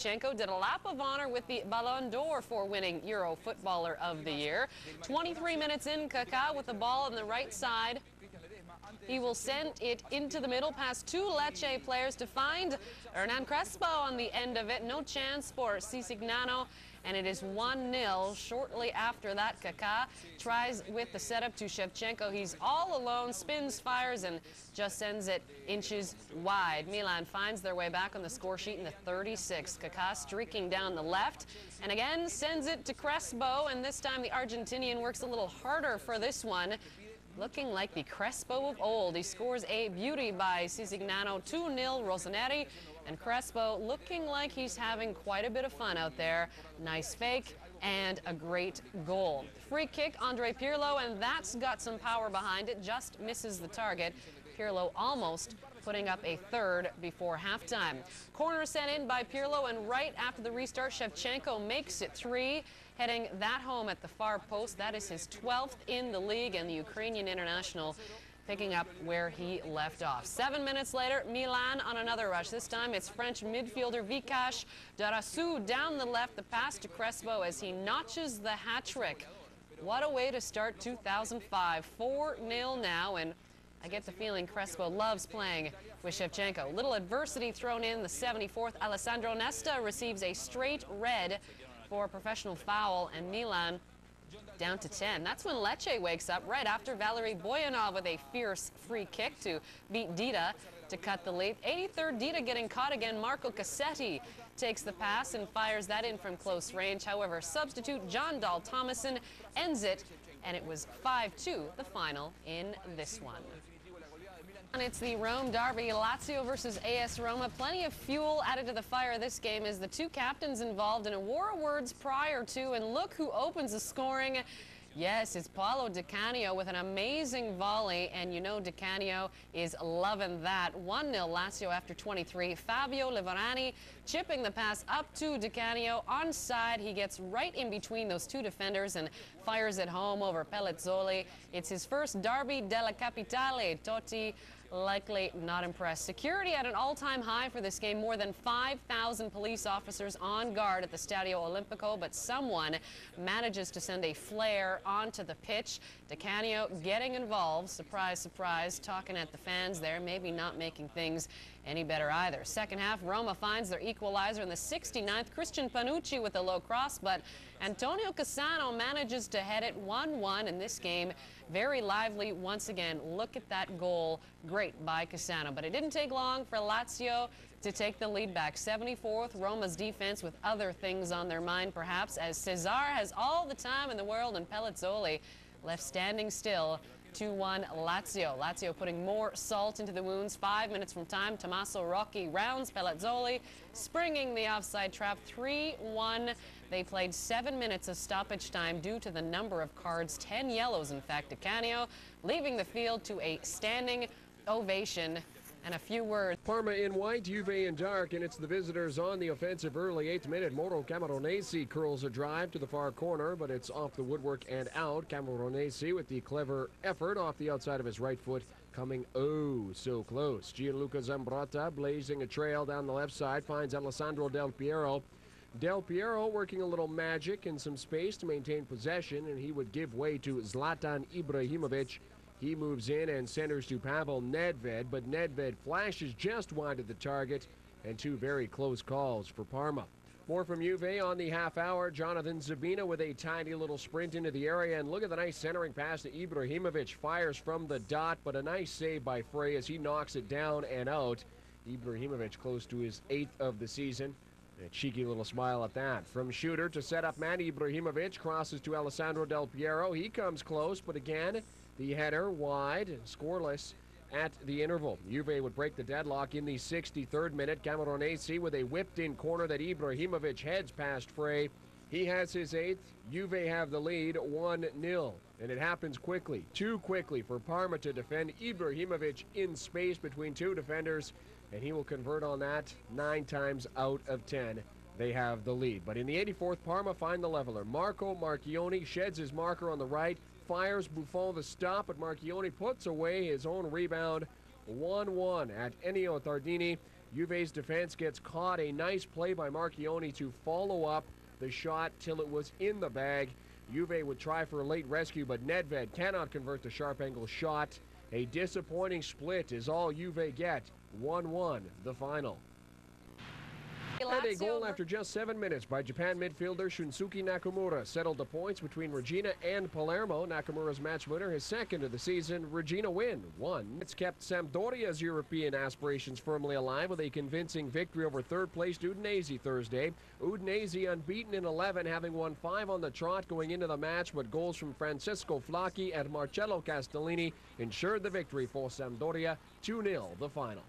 Shevchenko did a lap of honor with the Ballon d'Or for winning Euro Footballer of the Year. 23 minutes in, Kaká with the ball on the right side. He will send it into the middle past two Lecce players to find Hernan Crespo on the end of it. No chance for Sisignano, and it is 1-0. Shortly after that, Kaká tries with the setup to Shevchenko. He's all alone, spins, fires, and just sends it inches wide. Milan finds their way back on the score sheet in the 36th. Kaká streaking down the left, and again sends it to Crespo, and this time the Argentinian works a little harder for this one. Looking like the Crespo of old. He scores a beauty by Sisignano, 2-0 Rossoneri, and Crespo looking like he's having quite a bit of fun out there. Nice fake and a great goal. Free kick, Andre Pirlo, and that's got some power behind it, just misses the target. Pirlo almost putting up a third before halftime. Corner sent in by Pirlo, and right after the restart, Shevchenko makes it 3. Heading that home at the far post. That is his 12th in the league, and the Ukrainian international picking up where he left off. 7 minutes later, Milan on another rush. This time it's French midfielder Vikash Darasu down the left, the pass to Crespo as he notches the hat-trick. What a way to start 2005. 4-0 now, and I get the feeling Crespo loves playing with Shevchenko. Little adversity thrown in the 74th. Alessandro Nesta receives a straight red for a professional foul, and Milan down to 10. That's when Lecce wakes up right after Valery Boyanov with a fierce free kick to beat Dida to cut the lead. 83rd, Dida getting caught again. Marco Cassetti takes the pass and fires that in from close range. However, substitute John Dahl Thomason ends it, and it was 5-2, the final in this one. And it's the Rome derby, Lazio versus AS Roma. Plenty of fuel added to the fire of this game as the two captains involved in a war of words prior to, and look who opens the scoring. Yes, it's Paolo Di Canio with an amazing volley, and you know Di Canio is loving that. 1-0 Lazio after 23. Fabio Livorani chipping the pass up to Di Canio. Onside, he gets right in between those two defenders and fires it home over Pellizzoli. It's his first derby della Capitale. Totti likely not impressed. Security at an all-time high for this game. More than 5,000 police officers on guard at the Stadio Olimpico, but someone manages to send a flare onto the pitch. Di Canio getting involved. Surprise, surprise, talking at the fans there, maybe not making things any better either. Second half, Roma finds their equalizer in the 69th. Christian Panucci with a low cross, but Antonio Cassano manages to head it 1-1 in this game. Very lively once again. Look at that goal. Great by Cassano. But it didn't take long for Lazio to take the lead back. 74th, Roma's defense with other things on their mind perhaps, as Cesar has all the time in the world and Pellizzoli left standing still. 2-1 Lazio. Lazio putting more salt into the wounds. 5 minutes from time, Tommaso Rocchi rounds Pellizzoli, springing the offside trap. 3-1. They played 7 minutes of stoppage time due to the number of cards, 10 yellows in fact. Di Canio leaving the field to a standing ovation. And a few words. Parma in white, Juve in dark, and it's the visitors on the offensive early. 8th minute, Mauro Camoronesi curls a drive to the far corner, but it's off the woodwork and out. Camoronesi with the clever effort off the outside of his right foot, coming oh so close. Gianluca Zambrotta blazing a trail down the left side, finds Alessandro Del Piero. Del Piero working a little magic in some space to maintain possession, and he would give way to Zlatan Ibrahimovic. He moves in and centers to Pavel Nedved, but Nedved flashes just wide of the target, and two very close calls for Parma. More from Juve on the half hour. Jonathan Zabina with a tiny little sprint into the area, and look at the nice centering pass to Ibrahimovic. Fires from the dot, but a nice save by Frey as he knocks it down and out. Ibrahimovic close to his 8th of the season. A cheeky little smile at that. From shooter to set up man, Ibrahimovic crosses to Alessandro Del Piero. He comes close, but again, the header wide, scoreless at the interval. Juve would break the deadlock in the 63rd minute. Camoronesi with a whipped-in corner that Ibrahimovic heads past Frey. He has his 8th. Juve have the lead 1-0, and it happens quickly, too quickly for Parma to defend. Ibrahimovic in space between two defenders, and he will convert on that 9 times out of 10. They have the lead. But in the 84th, Parma find the leveler. Marco Marchioni sheds his marker on the right, fires Buffon the stop, but Marchioni puts away his own rebound. 1-1 at Ennio Tardini. Juve's defense gets caught. A nice play by Marchioni to follow up the shot till it was in the bag. Juve would try for a late rescue, but Nedved cannot convert the sharp angle shot. A disappointing split is all Juve get. 1-1, the final. And a goal after just 7 minutes by Japan midfielder Shunsuke Nakamura settled the points between Regina and Palermo. Nakamura's match winner, his second of the season. Regina win 1. It's kept Sampdoria's European aspirations firmly alive with a convincing victory over third-placed Udinese Thursday. Udinese unbeaten in 11, having won 5 on the trot going into the match, but goals from Francesco Flacchi and Marcello Castellini ensured the victory for Sampdoria. 2-0 the final.